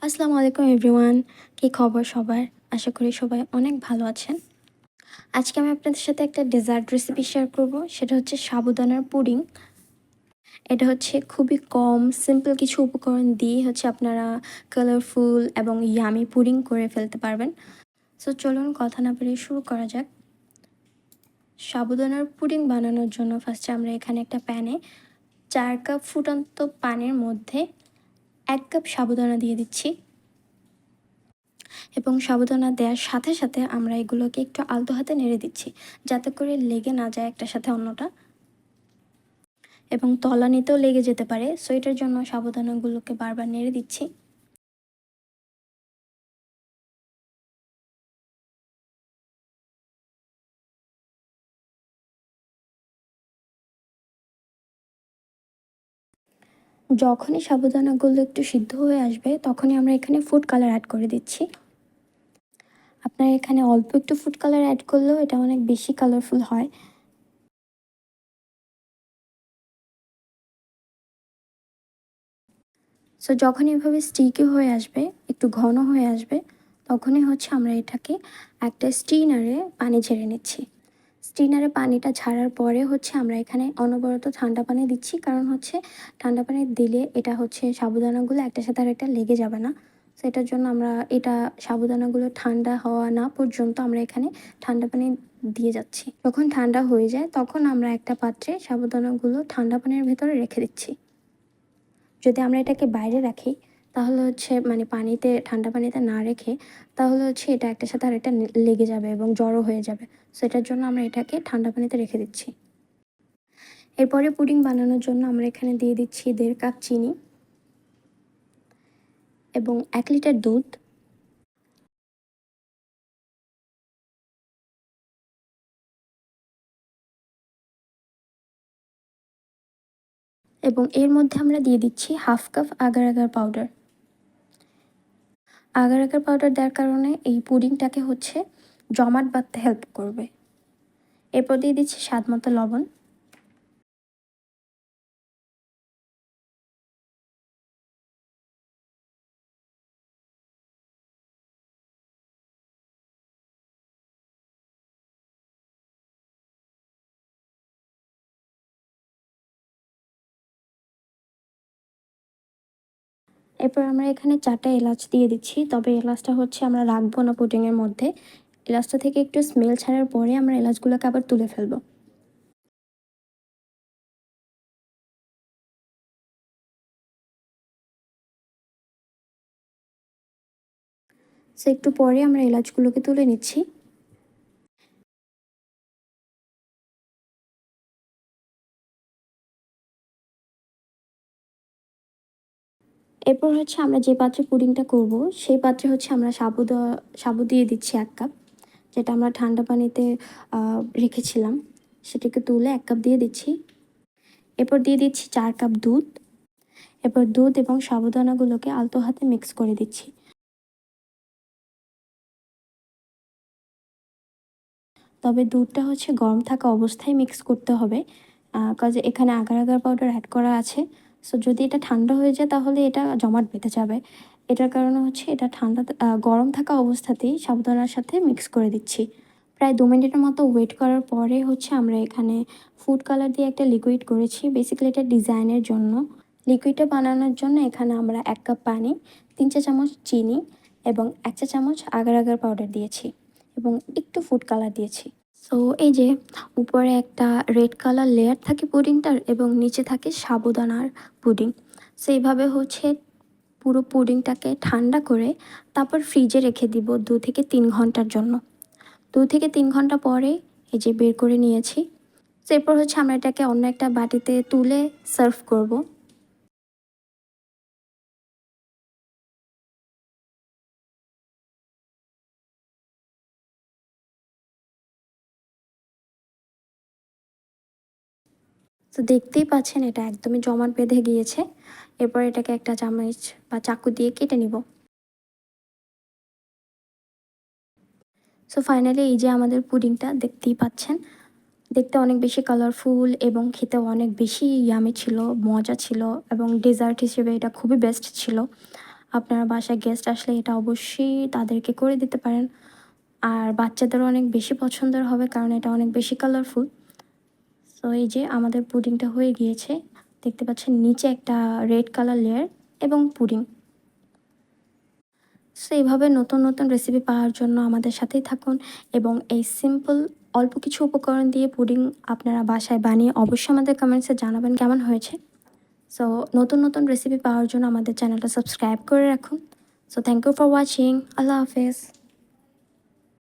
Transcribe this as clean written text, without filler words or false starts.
আসসালামু আলাইকুম এভরিওয়ান। কী খবর সবার? আশা করি সবাই অনেক ভালো আছেন। আজকে আমি আপনাদের সাথে একটা ডেজার্ট রেসিপি শেয়ার করব। সেটা হচ্ছে সাবুদানার পুডিং। এটা হচ্ছে খুবই কম সিম্পল কিছু উপকরণ দিয়ে আপনারা কালারফুল এবং ইয়ামি পুডিং করে ফেলতে পারবেন। সো চলুন কথা না বাড়িয়ে শুরু করা যাক। সাবুদানার পুডিং বানানোর জন্য ফার্স্টে আমরা এখানে একটা প্যানে 4 কাপ ফুটন্ত পানির মধ্যে 1 কাপ সাবুদানা দিয়ে দিচ্ছি। এবং সাবুদানা দেওয়ার সাথে সাথে আমরা এগুলোকে একটু আলতো হাতে নেড়ে দিচ্ছি, যাতে করে লেগে না যায় একটার সাথে অন্যটা, এবং তলানিতেও লেগে যেতে পারে। সো এটার জন্য সাবুদানাগুলোকে বারবার নেড়ে দিচ্ছি। যখনই সাবুদানাগুলো একটু সিদ্ধ হয়ে আসবে, তখনই আমরা এখানে ফুড কালার অ্যাড করে দিচ্ছি। আপনার এখানে অল্প একটু ফুড কালার অ্যাড করলেও এটা অনেক বেশি কালারফুল হয়। সো যখনই এভাবে স্টিকি হয়ে আসবে, একটু ঘন হয়ে আসবে, তখনই আমরা এটাকে একটা স্টিনারে পানি ঝেড়ে নিচ্ছি। স্টিনারে পানিটা ঝাড়ার পরে আমরা এখানে অনবরত ঠান্ডা পানি দিচ্ছি, কারণ ঠান্ডা পানি দিলে এটা সাবুদানাগুলো একটার সাথে আরেকটা লেগে যাবে না। সো এটার জন্য আমরা এটা সাবুদানাগুলো ঠান্ডা হওয়া না পর্যন্ত আমরা এখানে ঠান্ডা পানি দিয়ে যাচ্ছি। যখন ঠান্ডা হয়ে যায়, তখন আমরা একটা পাত্রে সাবুদানাগুলো ঠান্ডা পানির ভেতরে রেখে দিচ্ছি। যদি আমরা এটাকে বাইরে রাখি, তাহলে পানিতে, ঠান্ডা পানিতে না রেখে, তাহলে এটা একটার সাথে আরেকটা লেগে যাবে এবং জড়ো হয়ে যাবে। সো এটার জন্য আমরা এটাকে ঠান্ডা পানিতে রেখে দিচ্ছি। এরপরে পুডিং বানানোর জন্য আমরা এখানে দিয়ে দিচ্ছি 1.5 কাপ চিনি এবং 1 লিটার দুধ। এবং এর মধ্যে আমরা দিয়ে দিচ্ছি 1/2 cup agar agar powder. Agar agar powder দেওয়ার কারণে এই পুডিংটাকে জমাট বাঁধতে হেল্প করবে। এরপর দিয়ে দিচ্ছি স্বাদ মতো লবণ। এরপর আমরা এখানে 4টা এলাচ দিয়ে দিচ্ছি, তবে এলাচটা আমরা রাখবো না পুডিংয়ের মধ্যে। এলাচটা থেকে একটু স্মেল ছাড়ার পরে আমরা এলাচগুলোকে আবার তুলে ফেলবো। সো একটু পরে আমরা এলাচগুলোকে তুলে নিচ্ছি। এরপর আমরা যে পাত্রে পুডিংটা করব, সেই পাত্রে আমরা সাবু দিয়ে দিচ্ছি 1 কাপ, যেটা আমরা ঠান্ডা পানিতে রেখেছিলাম। সেটাকে তুলে 1 কাপ দিয়ে দিচ্ছি। এরপর দিয়ে দিচ্ছি 4 কাপ দুধ। এরপর দুধ এবং সাবুদানাগুলোকে আলতো হাতে মিক্স করে দিচ্ছি। তবে দুধটা গরম থাকা অবস্থায় মিক্স করতে হবে, কজ এখানে আগার আগার পাউডার অ্যাড করা আছে। সো যদি এটা ঠান্ডা হয়ে যায়, তাহলে এটা জমাট বেঁধে যাবে। এটার কারণে এটা গরম থাকা অবস্থাতেই সাবুদানার সাথে মিক্স করে দিচ্ছি। প্রায় 2 মিনিটের মতো ওয়েট করার পরে আমরা এখানে ফুড কালার দিয়ে একটা লিকুইড করেছি, বেসিক্যালি এটা ডিজাইনের জন্য। লিকুইডটা বানানোর জন্য এখানে আমরা 1 কাপ পানি, 3 চা চামচ চিনি এবং 1 চা চামচ আগার আগার পাউডার দিয়েছি এবং একটু ফুড কালার দিয়েছি। সো এই যে উপরে একটা রেড কালার লেয়ার থাকে পুডিংটার, এবং নিচে থাকে সাবুদানার পুডিং। সো এইভাবে পুরো পুডিংটাকে ঠান্ডা করে তারপর ফ্রিজে রেখে দিব 2 থেকে 3 ঘন্টার জন্য। 2 থেকে 3 ঘন্টা পরে এই যে বের করে নিয়েছি। তো এরপর আমরা এটাকে অন্য একটা বাটিতে তুলে সার্ভ করব। তো দেখতেই পাচ্ছেন এটা একদমই জমাট বেঁধে গিয়েছে। এরপর এটাকে একটা চামচ বা চাকু দিয়ে কেটে নিব। সো ফাইনালি এই যে আমাদের পুডিংটা দেখতেই পাচ্ছেন। দেখতে অনেক বেশি কালারফুল এবং খেতেও অনেক বেশি ইয়ামি ছিল, মজা ছিল, এবং ডেজার্ট হিসেবে এটা খুবই বেস্ট ছিল। আপনার বাসায় গেস্ট আসলে এটা অবশ্যই তাদেরকে করে দিতে পারেন। আর বাচ্চাদেরও অনেক বেশি পছন্দের হবে, কারণ এটা অনেক বেশি কালারফুল। সো এই যে আমাদের পুডিংটা হয়ে গিয়েছে, দেখতে পাচ্ছেন নিচে একটা রেড কালার লেয়ার এবং পুডিং। সো এইভাবে নতুন নতুন রেসিপি পাওয়ার জন্য আমাদের সাথেই থাকুন, এবং এই সিম্পল অল্প কিছু উপকরণ দিয়ে পুডিং আপনারা বাসায় বানিয়ে অবশ্যই আমাদের কমেন্টসে জানাবেন কেমন হয়েছে। সো নতুন নতুন রেসিপি পাওয়ার জন্য আমাদের চ্যানেলটা সাবস্ক্রাইব করে রাখুন। So thank you for watching. আল্লাহ হাফেজ।